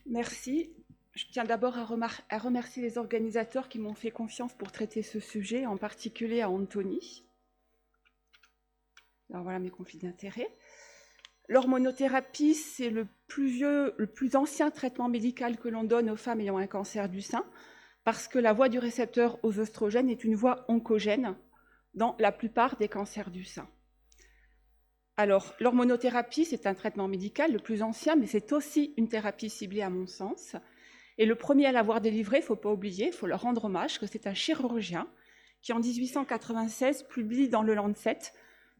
Merci. Je tiens d'abord à remercier les organisateurs qui m'ont fait confiance pour traiter ce sujet, en particulier à Anthony. Alors voilà mes conflits d'intérêts. L'hormonothérapie, c'est le plus ancien traitement médical que l'on donne aux femmes ayant un cancer du sein, parce que la voie du récepteur aux œstrogènes est une voie oncogène dans la plupart des cancers du sein. Alors, l'hormonothérapie, c'est un traitement médical le plus ancien, mais c'est aussi une thérapie ciblée à mon sens. Et le premier à l'avoir délivré, il ne faut pas oublier, il faut leur rendre hommage, que c'est un chirurgien qui, en 1896, publie dans le Lancet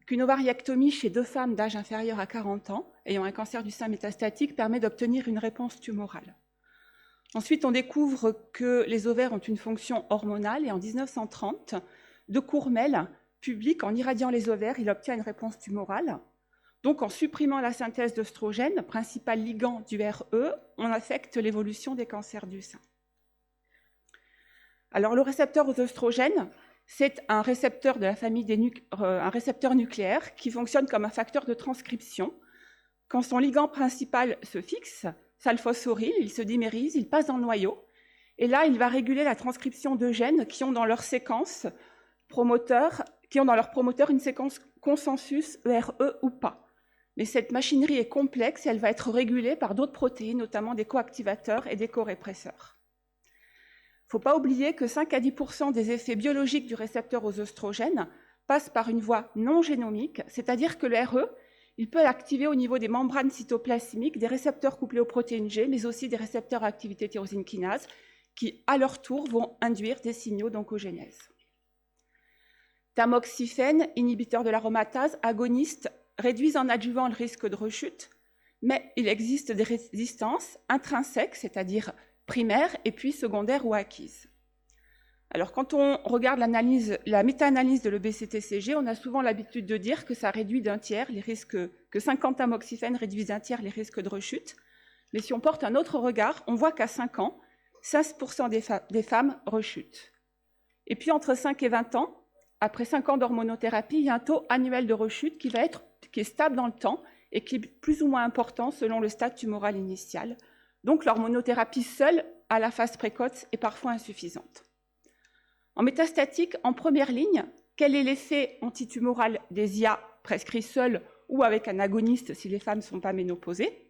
qu'une ovariectomie chez 2 femmes d'âge inférieur à 40 ans, ayant un cancer du sein métastatique, permet d'obtenir une réponse tumorale. Ensuite, on découvre que les ovaires ont une fonction hormonale, et en 1930, de Courmelles publie qu'en irradiant les ovaires, il obtient une réponse tumorale. Donc, en supprimant la synthèse d'œstrogène, principal ligand du RE, on affecte l'évolution des cancers du sein. Alors, le récepteur aux œstrogènes, c'est un récepteur de la famille un récepteur nucléaire qui fonctionne comme un facteur de transcription. Quand son ligand principal se fixe, ça le phosphoryl, il se dimérise, il passe dans le noyau, et là, il va réguler la transcription de gènes qui ont dans leur promoteur une séquence consensus ERE ou pas. Mais cette machinerie est complexe et elle va être régulée par d'autres protéines, notamment des coactivateurs et des corépresseurs. Il ne faut pas oublier que 5 à 10% des effets biologiques du récepteur aux œstrogènes passent par une voie non génomique, c'est-à-dire que le RE, il peut activer au niveau des membranes cytoplasmiques des récepteurs couplés aux protéines G, mais aussi des récepteurs à activité tyrosine kinase, qui, à leur tour, vont induire des signaux d'oncogénèse. Tamoxifène, inhibiteur de l'aromatase, agoniste, réduisent en adjuvant le risque de rechute, mais il existe des résistances intrinsèques, c'est-à-dire primaires, et puis secondaires ou acquises. Alors, quand on regarde la méta-analyse de l'EBCTCG, on a souvent l'habitude de dire que ça réduit d'un tiers les risques, que 50 tamoxifènes réduisent d'un tiers les risques de rechute. Mais si on porte un autre regard, on voit qu'à 5 ans, 16% des femmes rechutent. Et puis, entre 5 et 20 ans, après 5 ans d'hormonothérapie, il y a un taux annuel de rechute qui est stable dans le temps et qui est plus ou moins important selon le stade tumoral initial. Donc, l'hormonothérapie seule, à la phase précoce, est parfois insuffisante. En métastatique, en première ligne, quel est l'effet antitumoral des IA prescrits seuls ou avec un agoniste si les femmes ne sont pas ménopausées?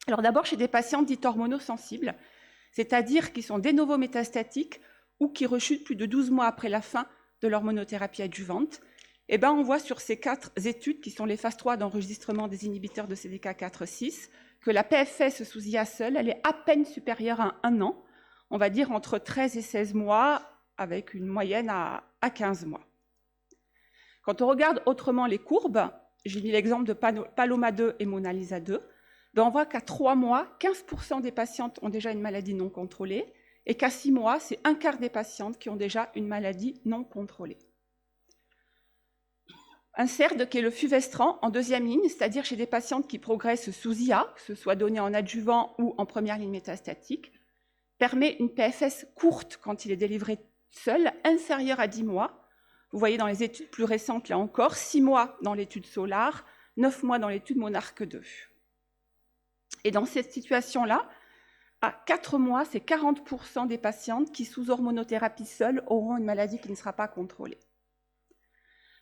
Alors d'abord, chez des patientes dites hormonosensibles, c'est-à-dire qui sont de novo métastatiques ou qui rechutent plus de 12 mois après la fin de l'hormonothérapie adjuvante, on voit sur ces 4 études, qui sont les phases 3 d'enregistrement des inhibiteurs de CDK4/6, que la PFS sous IA seule, elle est à peine supérieure à 1 an, on va dire entre 13 et 16 mois, avec une moyenne à 15 mois. Quand on regarde autrement les courbes, j'ai mis l'exemple de Paloma 2 et Mona Lisa 2, on voit qu'à 3 mois, 15% des patientes ont déjà une maladie non contrôlée, et qu'à 6 mois, c'est un quart des patientes qui ont déjà une maladie non contrôlée. Un CERD qui est le fulvestrant en deuxième ligne, c'est-à-dire chez des patientes qui progressent sous IA, que ce soit donné en adjuvant ou en première ligne métastatique, permet une PFS courte quand il est délivré seul, inférieure à 10 mois. Vous voyez dans les études plus récentes, là encore, 6 mois dans l'étude Solar, 9 mois dans l'étude Monarque 2. Et dans cette situation-là, à 4 mois, c'est 40% des patientes qui, sous hormonothérapie seule, auront une maladie qui ne sera pas contrôlée.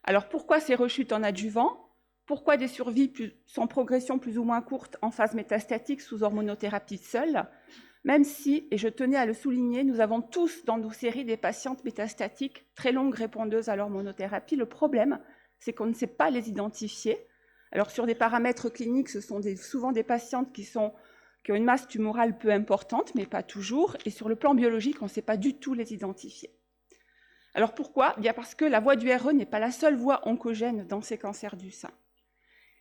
Alors pourquoi ces rechutes en adjuvant? Pourquoi des survies sans progression plus ou moins courte en phase métastatique sous hormonothérapie seule? Même si, et je tenais à le souligner, nous avons tous dans nos séries des patientes métastatiques très longues répondeuses à l'hormonothérapie. Le problème, c'est qu'on ne sait pas les identifier. Alors sur des paramètres cliniques, ce sont souvent des patientes qui ont une masse tumorale peu importante, mais pas toujours. Et sur le plan biologique, on ne sait pas du tout les identifier. Alors pourquoi? Bien parce que la voie du RE n'est pas la seule voie oncogène dans ces cancers du sein.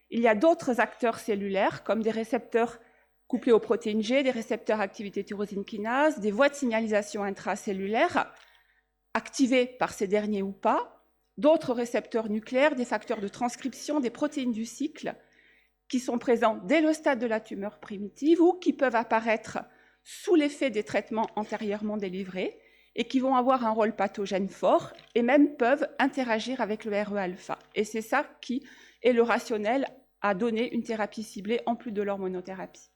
Il y a d'autres acteurs cellulaires, comme des récepteurs couplés aux protéines G, des récepteurs à activité tyrosine kinase, des voies de signalisation intracellulaires, activées par ces derniers ou pas, d'autres récepteurs nucléaires, des facteurs de transcription, des protéines du cycle, qui sont présents dès le stade de la tumeur primitive ou qui peuvent apparaître sous l'effet des traitements antérieurement délivrés et qui vont avoir un rôle pathogène fort et même peuvent interagir avec le RE-alpha. Et c'est ça qui est le rationnel à donner une thérapie ciblée en plus de l'hormonothérapie.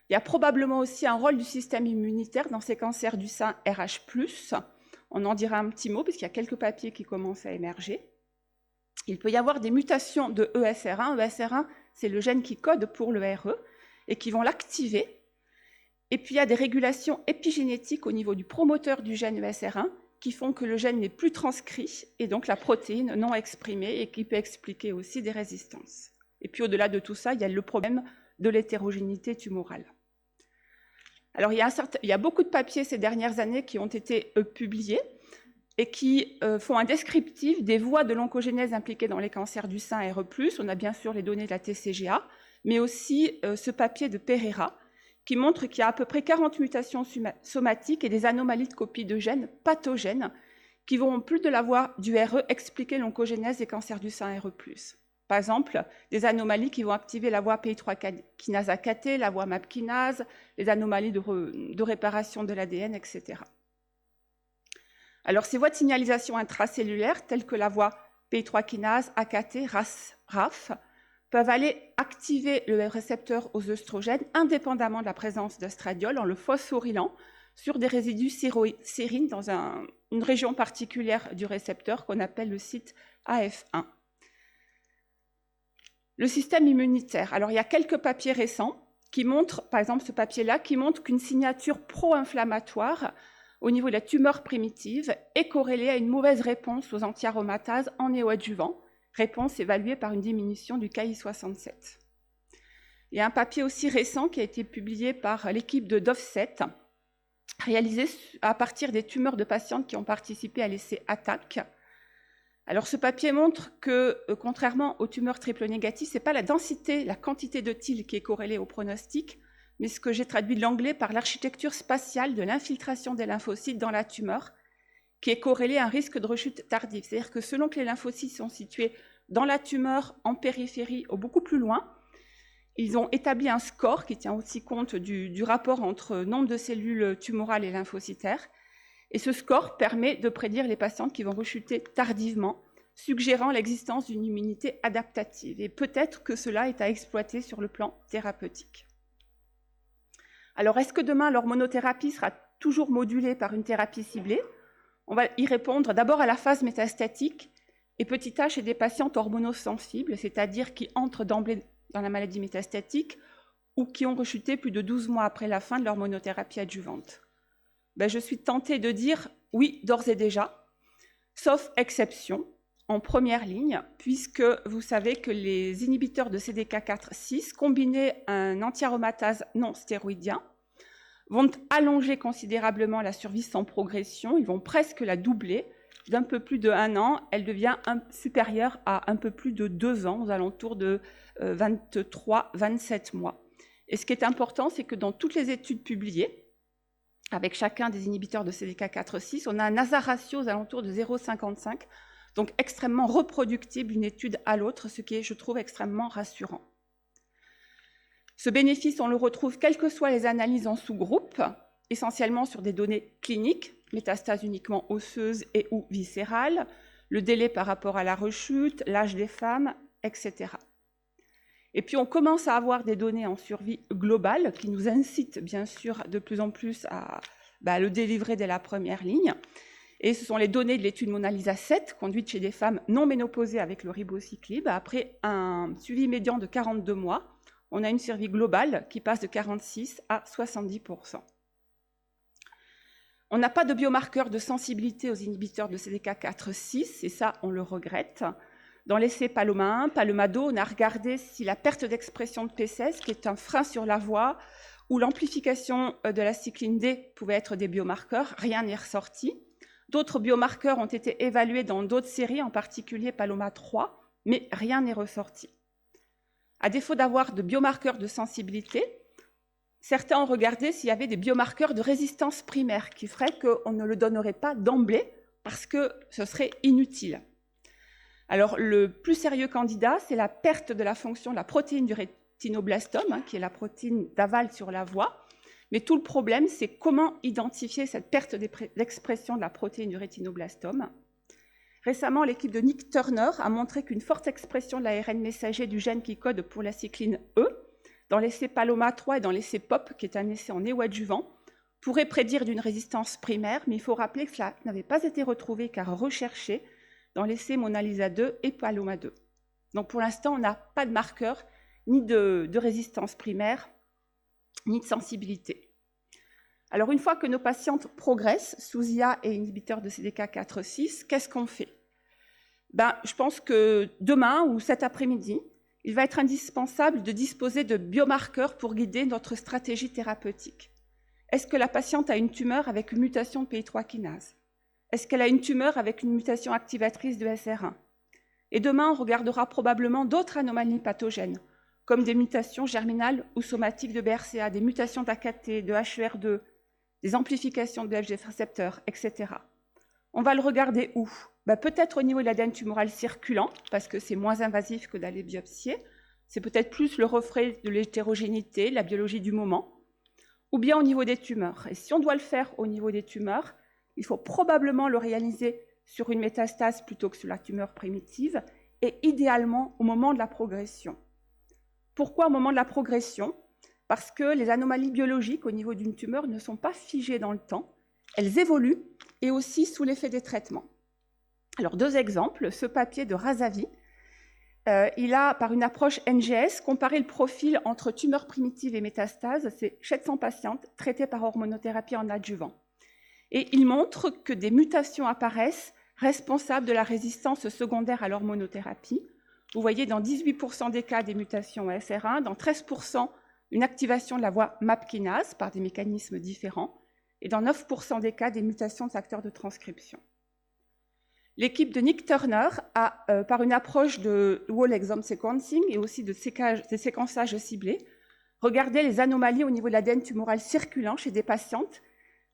Il y a probablement aussi un rôle du système immunitaire dans ces cancers du sein RH+. On en dira un petit mot, parce qu'il y a quelques papiers qui commencent à émerger. Il peut y avoir des mutations de ESR1. ESR1, c'est le gène qui code pour le RE, et qui vont l'activer. Et puis, il y a des régulations épigénétiques au niveau du promoteur du gène ESR1, qui font que le gène n'est plus transcrit, et donc la protéine non exprimée, et qui peut expliquer aussi des résistances. Et puis, au-delà de tout ça, il y a le problème de l'hétérogénéité tumorale. Alors, il y a beaucoup de papiers ces dernières années qui ont été publiés et qui font un descriptif des voies de l'oncogénèse impliquées dans les cancers du sein RE+. On a bien sûr les données de la TCGA, mais aussi ce papier de Pereira qui montre qu'il y a à peu près 40 mutations somatiques et des anomalies de copie de gènes pathogènes qui vont, plus de la voie du RE, expliquer l'oncogénèse des cancers du sein RE+. Par exemple, des anomalies qui vont activer la voie PI3 kinase AKT, la voie MAP kinase, les anomalies de réparation de l'ADN, etc. Alors, ces voies de signalisation intracellulaires, telles que la voie PI3 kinase, AKT, RAF, peuvent aller activer le récepteur aux œstrogènes indépendamment de la présence d'œstradiol en le phosphorylant sur des résidus sérines dans une région particulière du récepteur qu'on appelle le site AF1. Le système immunitaire. Alors, il y a quelques papiers récents qui montrent, par exemple ce papier-là, qui montre qu'une signature pro-inflammatoire au niveau de la tumeur primitive est corrélée à une mauvaise réponse aux antiaromatases en néoadjuvant, réponse évaluée par une diminution du Ki-67. Il y a un papier aussi récent qui a été publié par l'équipe de Dovset, réalisé à partir des tumeurs de patientes qui ont participé à l'essai ATTAC. Alors, ce papier montre que, contrairement aux tumeurs triple-négatives, ce n'est pas la densité, la quantité de TIL qui est corrélée au pronostic, mais ce que j'ai traduit de l'anglais par l'architecture spatiale de l'infiltration des lymphocytes dans la tumeur, qui est corrélée à un risque de rechute tardive. C'est-à-dire que selon que les lymphocytes sont situés dans la tumeur, en périphérie ou beaucoup plus loin, ils ont établi un score qui tient aussi compte du rapport entre nombre de cellules tumorales et lymphocytaires. Et ce score permet de prédire les patientes qui vont rechuter tardivement, suggérant l'existence d'une immunité adaptative. Et peut-être que cela est à exploiter sur le plan thérapeutique. Alors, est-ce que demain, l'hormonothérapie sera toujours modulée par une thérapie ciblée? On va y répondre d'abord à la phase métastatique et petit h chez des patientes hormonosensibles, c'est-à-dire qui entrent d'emblée dans la maladie métastatique ou qui ont rechuté plus de 12 mois après la fin de l'hormonothérapie adjuvante. Je suis tentée de dire oui, d'ores et déjà, sauf exception, en première ligne, puisque vous savez que les inhibiteurs de CDK4/6, combinés à un antiaromatase non stéroïdien, vont allonger considérablement la survie sans progression, ils vont presque la doubler. D'un peu plus de 1 an, elle devient supérieure à un peu plus de 2 ans, aux alentours de 23-27 mois. Et ce qui est important, c'est que dans toutes les études publiées, avec chacun des inhibiteurs de CDK4/6, on a un hazard ratio aux alentours de 0,55, donc extrêmement reproductible d'une étude à l'autre, ce qui est, je trouve, extrêmement rassurant. Ce bénéfice, on le retrouve quelles que soient les analyses en sous-groupe, essentiellement sur des données cliniques, métastases uniquement osseuses et ou viscérales, le délai par rapport à la rechute, l'âge des femmes, etc. Et puis on commence à avoir des données en survie globale qui nous incitent bien sûr de plus en plus à le délivrer dès la première ligne. Et ce sont les données de l'étude MONALISA 7 conduite chez des femmes non ménopausées avec le ribociclib. Après un suivi médian de 42 mois, on a une survie globale qui passe de 46 à 70%. On n'a pas de biomarqueur de sensibilité aux inhibiteurs de CDK4/6, et ça, on le regrette. Dans l'essai Paloma 1, Paloma 2, on a regardé si la perte d'expression de P16, qui est un frein sur la voie, ou l'amplification de la cycline D pouvaient être des biomarqueurs. Rien n'est ressorti. D'autres biomarqueurs ont été évalués dans d'autres séries, en particulier Paloma 3, mais rien n'est ressorti. À défaut d'avoir de biomarqueurs de sensibilité, certains ont regardé s'il y avait des biomarqueurs de résistance primaire qui feraient qu'on ne le donnerait pas d'emblée parce que ce serait inutile. Alors, le plus sérieux candidat, c'est la perte de la fonction de la protéine du rétinoblastome, qui est la protéine d'aval sur la voie. Mais tout le problème, c'est comment identifier cette perte d'expression de la protéine du rétinoblastome. Récemment, l'équipe de Nick Turner a montré qu'une forte expression de l'ARN messager du gène qui code pour la cycline E dans l'essai Paloma 3 et dans l'essai POP, qui est un essai en néoadjuvant, pourrait prédire d'une résistance primaire, mais il faut rappeler que cela n'avait pas été retrouvé car recherché dans l'essai Mona Lisa 2 et Paloma 2. Donc pour l'instant, on n'a pas de marqueur ni de résistance primaire, ni de sensibilité. Alors une fois que nos patientes progressent sous IA et inhibiteurs de CDK4/6, qu'est-ce qu'on fait? Je pense que demain ou cet après-midi, il va être indispensable de disposer de biomarqueurs pour guider notre stratégie thérapeutique. Est-ce que la patiente a une tumeur avec une mutation de PI3 kinase? Est-ce qu'elle a une tumeur avec une mutation activatrice de SR1? Et demain, on regardera probablement d'autres anomalies pathogènes, comme des mutations germinales ou somatiques de BRCA, des mutations d'AKT, de HER2, des amplifications de BFG récepteurs, etc. On va le regarder où? Peut-être au niveau de l'ADN tumoral circulant, parce que c'est moins invasif que d'aller biopsier. C'est peut-être plus le reflet de l'hétérogénéité, la biologie du moment, ou bien au niveau des tumeurs. Et si on doit le faire au niveau des tumeurs, il faut probablement le réaliser sur une métastase plutôt que sur la tumeur primitive, et idéalement au moment de la progression. Pourquoi au moment de la progression? Parce que les anomalies biologiques au niveau d'une tumeur ne sont pas figées dans le temps, elles évoluent et aussi sous l'effet des traitements. Alors, deux exemples. Ce papier de Razavi, il a, par une approche NGS, comparé le profil entre tumeurs primitives et métastases. C'est 700 patientes traitées par hormonothérapie en adjuvant. Et il montre que des mutations apparaissent responsables de la résistance secondaire à l'hormonothérapie. Vous voyez dans 18% des cas des mutations SR1, dans 13% une activation de la voie MAP kinase par des mécanismes différents, et dans 9% des cas des mutations de facteurs de transcription. L'équipe de Nick Turner a, par une approche de whole exome sequencing et aussi de séquençage ciblé, regardé les anomalies au niveau de l'ADN tumoral circulant chez des patientes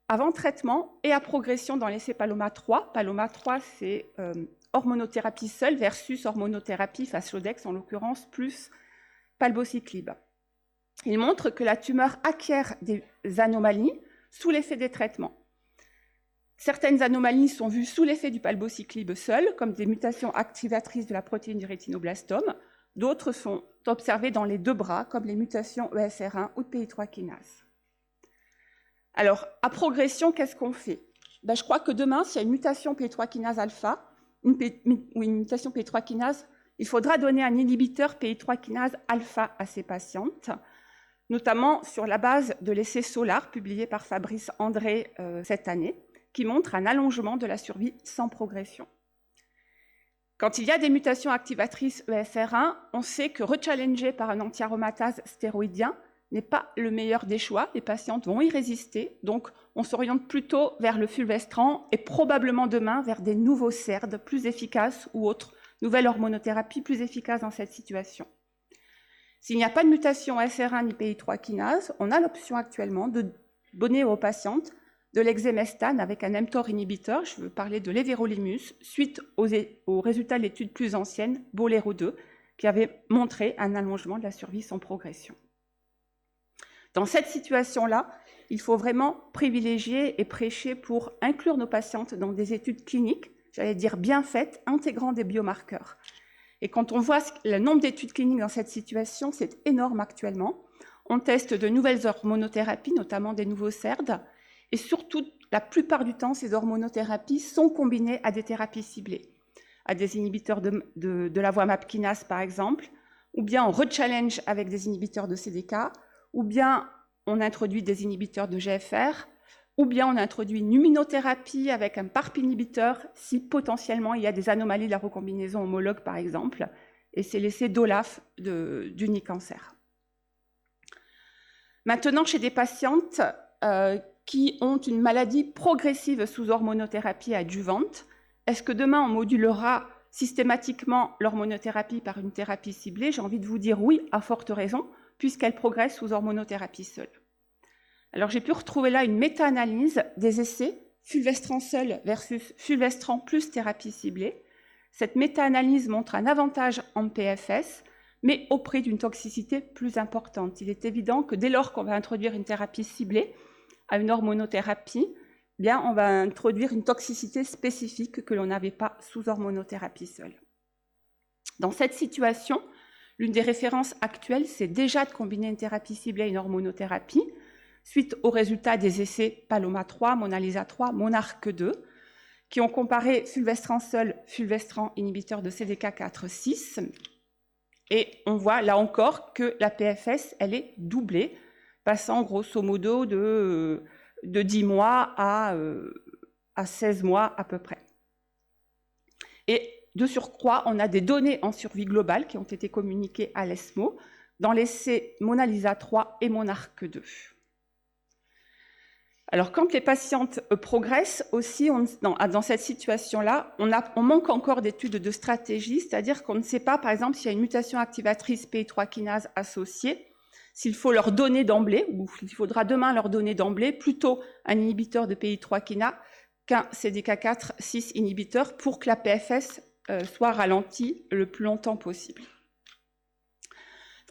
avant traitement et à progression dans l'essai Paloma 3. Paloma 3, c'est hormonothérapie seule versus hormonothérapie Faslodex, en l'occurrence, plus palbociclib. Il montre que la tumeur acquiert des anomalies sous l'effet des traitements. Certaines anomalies sont vues sous l'effet du palbociclib seul, comme des mutations activatrices de la protéine du rétinoblastome. D'autres sont observées dans les deux bras, comme les mutations ESR1 ou de PI3 kinase. Alors, à progression, qu'est-ce qu'on fait? Je crois que demain, s'il y a une mutation PI3 kinase alpha ou une mutation PI3 kinase, il faudra donner un inhibiteur PI3 kinase alpha à ces patientes, notamment sur la base de l'essai SOLAR publié par Fabrice André cette année, qui montre un allongement de la survie sans progression. Quand il y a des mutations activatrices ESR1, on sait que rechallenger par un anti-aromatase stéroïdien n'est pas le meilleur des choix. Les patientes vont y résister, donc on s'oriente plutôt vers le fulvestrant et probablement demain vers des nouveaux SERD plus efficaces ou autres nouvelles hormonothérapies plus efficaces dans cette situation. S'il n'y a pas de mutation SR1 ni PI3 kinase, on a l'option actuellement de donner aux patientes de l'exemestane avec un mTOR inhibiteur, je veux parler de l'éverolimus, suite aux résultats de l'étude plus ancienne, Bolero 2, qui avait montré un allongement de la survie sans progression. Dans cette situation-là, il faut vraiment privilégier et prêcher pour inclure nos patientes dans des études cliniques, j'allais dire bien faites, intégrant des biomarqueurs. Et quand on voit le nombre d'études cliniques dans cette situation, c'est énorme actuellement. On teste de nouvelles hormonothérapies, notamment des nouveaux SERD, et surtout, la plupart du temps, ces hormonothérapies sont combinées à des thérapies ciblées, à des inhibiteurs de la voie MAP kinase, par exemple, ou bien on rechallenge avec des inhibiteurs de CDK, ou bien on introduit des inhibiteurs de GFR, ou bien on introduit une immunothérapie avec un PARP inhibiteur si potentiellement il y a des anomalies de la recombinaison homologue, par exemple, et c'est l'essai DOLAF d'Unicancer. Maintenant, chez des patientes qui ont une maladie progressive sous hormonothérapie adjuvante, est-ce que demain on modulera systématiquement l'hormonothérapie par une thérapie ciblée? J'ai envie de vous dire oui, à forte raison, puisqu'elle progresse sous hormonothérapie seule. Alors j'ai pu retrouver là une méta-analyse des essais fulvestrant seul versus fulvestrant plus thérapie ciblée. Cette méta-analyse montre un avantage en PFS, mais au prix d'une toxicité plus importante. Il est évident que dès lors qu'on va introduire une thérapie ciblée à une hormonothérapie, bien, on va introduire une toxicité spécifique que l'on n'avait pas sous hormonothérapie seule. Dans cette situation, L'une des références actuelles, c'est déjà de combiner une thérapie ciblée et une hormonothérapie, suite aux résultats des essais Paloma 3, Monalisa 3, Monarch 2, qui ont comparé fulvestrant seul, fulvestrant inhibiteur de CDK4/6. Et on voit là encore que la PFS, elle est doublée, passant grosso modo de 10 mois à 16 mois à peu près. Et de surcroît, on a des données en survie globale qui ont été communiquées à l'ESMO dans l'essai Monalisa 3 et Monarch 2. Alors, quand les patientes progressent aussi, dans cette situation-là, on manque encore d'études de stratégie, c'est-à-dire qu'on ne sait pas, par exemple, s'il y a une mutation activatrice PI3 kinase associée, s'il faut leur donner d'emblée, ou il faudra demain leur donner d'emblée plutôt un inhibiteur de PI3 kinase qu'un CDK4/6 inhibiteur pour que la PFS soit ralentie le plus longtemps possible.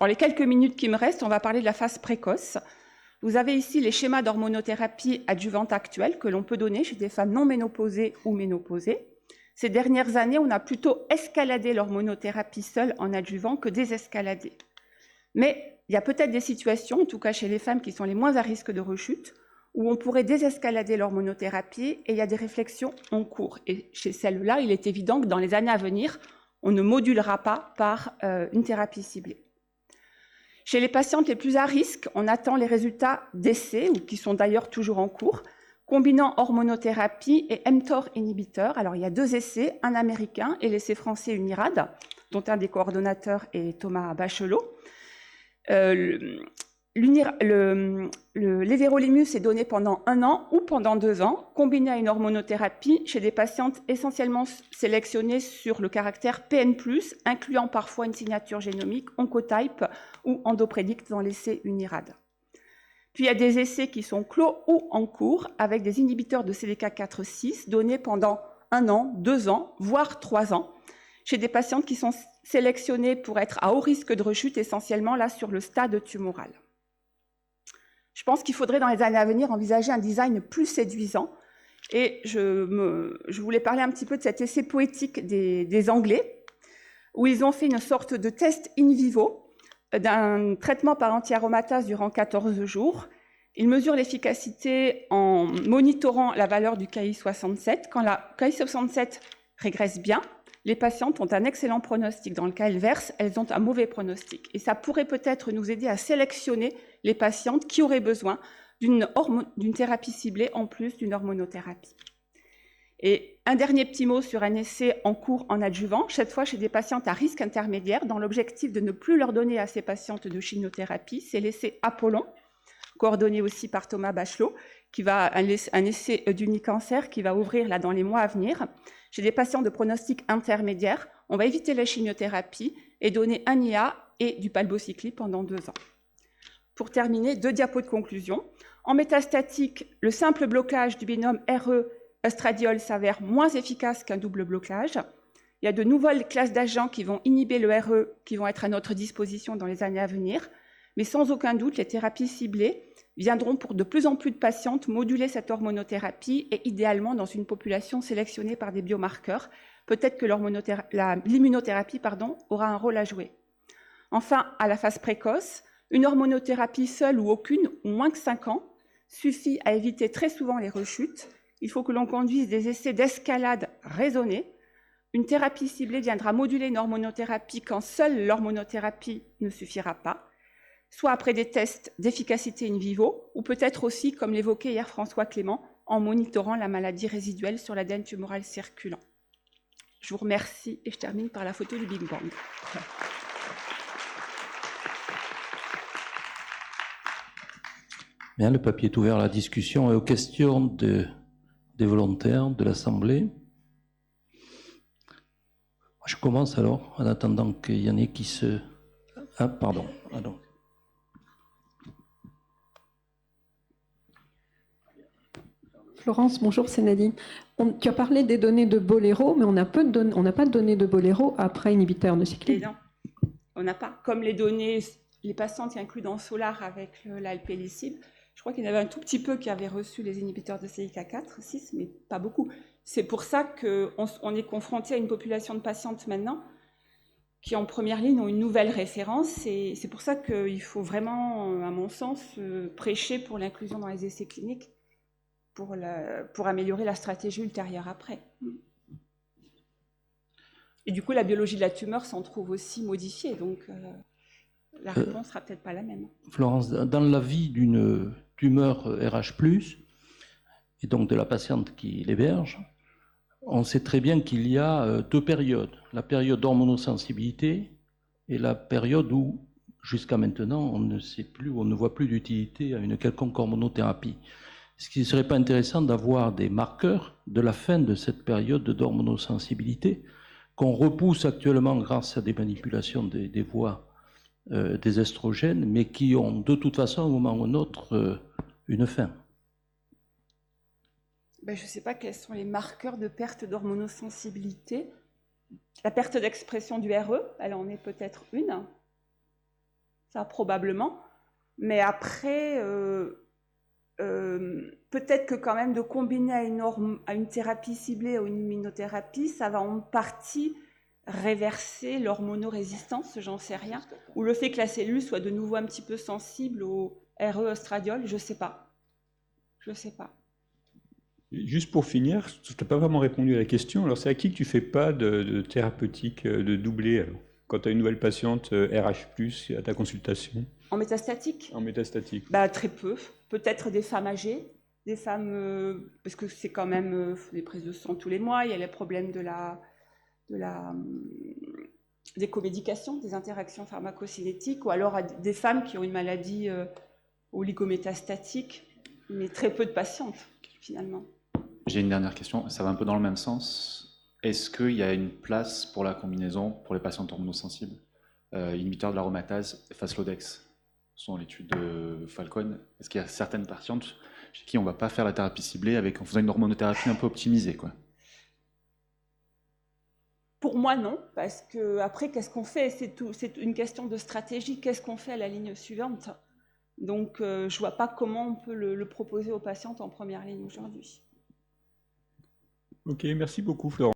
Dans les quelques minutes qui me restent, on va parler de la phase précoce. Vous avez ici les schémas d'hormonothérapie adjuvante actuels que l'on peut donner chez des femmes non ménopausées ou ménopausées. Ces dernières années, on a plutôt escaladé l'hormonothérapie seule en adjuvant que désescaladé. Mais il y a peut-être des situations, en tout cas chez les femmes qui sont les moins à risque de rechute, où on pourrait désescalader l'hormonothérapie et il y a des réflexions en cours. Et chez celles-là, il est évident que dans les années à venir, on ne modulera pas par une thérapie ciblée. Chez les patientes les plus à risque, on attend les résultats d'essais, ou qui sont d'ailleurs toujours en cours, combinant hormonothérapie et mTOR inhibiteur. Alors, il y a 2 essais, un américain et l'essai français UNIRAD, dont un des coordonnateurs est Thomas Bachelot. L'éverolimus est donné pendant 1 an ou pendant 2 ans, combiné à une hormonothérapie chez des patientes essentiellement sélectionnées sur le caractère PN+, incluant parfois une signature génomique, oncotype ou endoprédict dans l'essai UNIRAD. Puis il y a des essais qui sont clos ou en cours avec des inhibiteurs de CDK4/6 donnés pendant 1 an, 2 ans, voire 3 ans, chez des patientes qui sont sélectionnées pour être à haut risque de rechute, essentiellement là sur le stade tumoral. Je pense qu'il faudrait dans les années à venir envisager un design plus séduisant. Et je voulais parler un petit peu de cet essai poétique des Anglais, où ils ont fait une sorte de test in vivo d'un traitement par anti-aromatase durant 14 jours. Ils mesurent l'efficacité en monitorant la valeur du KI67. Quand la KI67 régresse bien, les patientes ont un excellent pronostic. Dans le cas inverse, elles ont un mauvais pronostic. Et ça pourrait peut-être nous aider à sélectionner les patientes qui auraient besoin d'une thérapie ciblée en plus d'une hormonothérapie. Et un dernier petit mot sur un essai en cours en adjuvant, cette fois chez des patientes à risque intermédiaire, dans l'objectif de ne plus leur donner à ces patientes de chimiothérapie. C'est l'essai Apollon, coordonné aussi par Thomas Bachelot, un essai d'unicancer qui va ouvrir là dans les mois à venir. Chez des patients de pronostic intermédiaire, on va éviter la chimiothérapie et donner un IA et du palbociclib pendant 2 ans. Pour terminer, 2 diapos de conclusion. En métastatique, le simple blocage du binôme RE-estradiol s'avère moins efficace qu'un double blocage. Il y a de nouvelles classes d'agents qui vont inhiber le RE, qui vont être à notre disposition dans les années à venir. Mais sans aucun doute, les thérapies ciblées viendront pour de plus en plus de patientes moduler cette hormonothérapie et idéalement dans une population sélectionnée par des biomarqueurs. Peut-être que l'immunothérapie aura un rôle à jouer. Enfin, à la phase précoce, une hormonothérapie seule ou aucune, ou moins que 5 ans, suffit à éviter très souvent les rechutes. Il faut que l'on conduise des essais d'escalade raisonnés. Une thérapie ciblée viendra moduler une hormonothérapie quand seule l'hormonothérapie ne suffira pas, soit après des tests d'efficacité in vivo, ou peut-être aussi, comme l'évoquait hier François Clément, en monitorant la maladie résiduelle sur l'ADN tumoral circulant. Je vous remercie et je termine par la photo du Big Bang. Bien, le papier est ouvert à la discussion et aux questions des volontaires de l'Assemblée. Je commence alors, en attendant qu'il y en ait qui se... Ah, pardon. Florence, bonjour, c'est Nadine. Tu as parlé des données de Bolero, mais on n'a pas de données de Bolero après inhibiteur de cycline. Non, on n'a pas. Comme les données, les patientes inclus dans Solar avec l'alpélicib, je crois qu'il y en avait un tout petit peu qui avaient reçu les inhibiteurs de CDK4/6, mais pas beaucoup. C'est pour ça qu'on est confronté à une population de patientes maintenant qui en première ligne ont une nouvelle référence. Et c'est pour ça qu'il faut vraiment, à mon sens, prêcher pour l'inclusion dans les essais cliniques pour améliorer la stratégie ultérieure après. Et du coup, la biologie de la tumeur s'en trouve aussi modifiée, donc la réponse sera peut-être pas la même. Florence, dans la vie d'une tumeur RH+, et donc de la patiente qui l'héberge, on sait très bien qu'il y a deux périodes. La période d'hormonosensibilité et la période où, jusqu'à maintenant, on ne sait plus, on ne voit plus d'utilité à une quelconque hormonothérapie. Est-ce qu'il ne serait pas intéressant d'avoir des marqueurs de la fin de cette période d'hormonosensibilité qu'on repousse actuellement grâce à des manipulations des voies des estrogènes, mais qui ont de toute façon, à un moment ou à un autre, une fin? Ben, je ne sais pas quels sont les marqueurs de perte d'hormonosensibilité. La perte d'expression du RE, elle en est peut-être une, ça probablement. Mais après, peut-être que quand même de combiner à une thérapie ciblée ou une immunothérapie, ça va en partie réverser l'hormonorésistance, j'en sais rien. Ou le fait que la cellule soit de nouveau un petit peu sensible au RE oestradiol, je ne sais pas. Je ne sais pas. Juste pour finir, tu n'as pas vraiment répondu à la question. Alors, c'est à qui que tu ne fais pas de thérapeutique de doublé alors, quand tu as une nouvelle patiente RH+, à ta consultation? En métastatique? En métastatique. Bah, très peu. Peut-être des femmes âgées, des femmes, parce que c'est quand même des prises de sang tous les mois, il y a les problèmes des comédications, des interactions pharmacocinétiques, ou alors à des femmes qui ont une maladie oligométastatique, mais très peu de patientes, finalement. J'ai une dernière question, ça va un peu dans le même sens. Est-ce qu'il y a une place pour la combinaison pour les patients hormonosensibles, inhibiteurs de l'aromatase, Faslodex, selon l'étude de Falcon? Est-ce qu'il y a certaines patientes chez qui on ne va pas faire la thérapie ciblée en faisant une hormonothérapie un peu optimisée, quoi? Pour moi, non, parce que après, qu'est-ce qu'on fait? C'est une question de stratégie. Qu'est-ce qu'on fait à la ligne suivante? Donc, je ne vois pas comment on peut le proposer aux patientes en première ligne aujourd'hui. Ok, merci beaucoup Florent.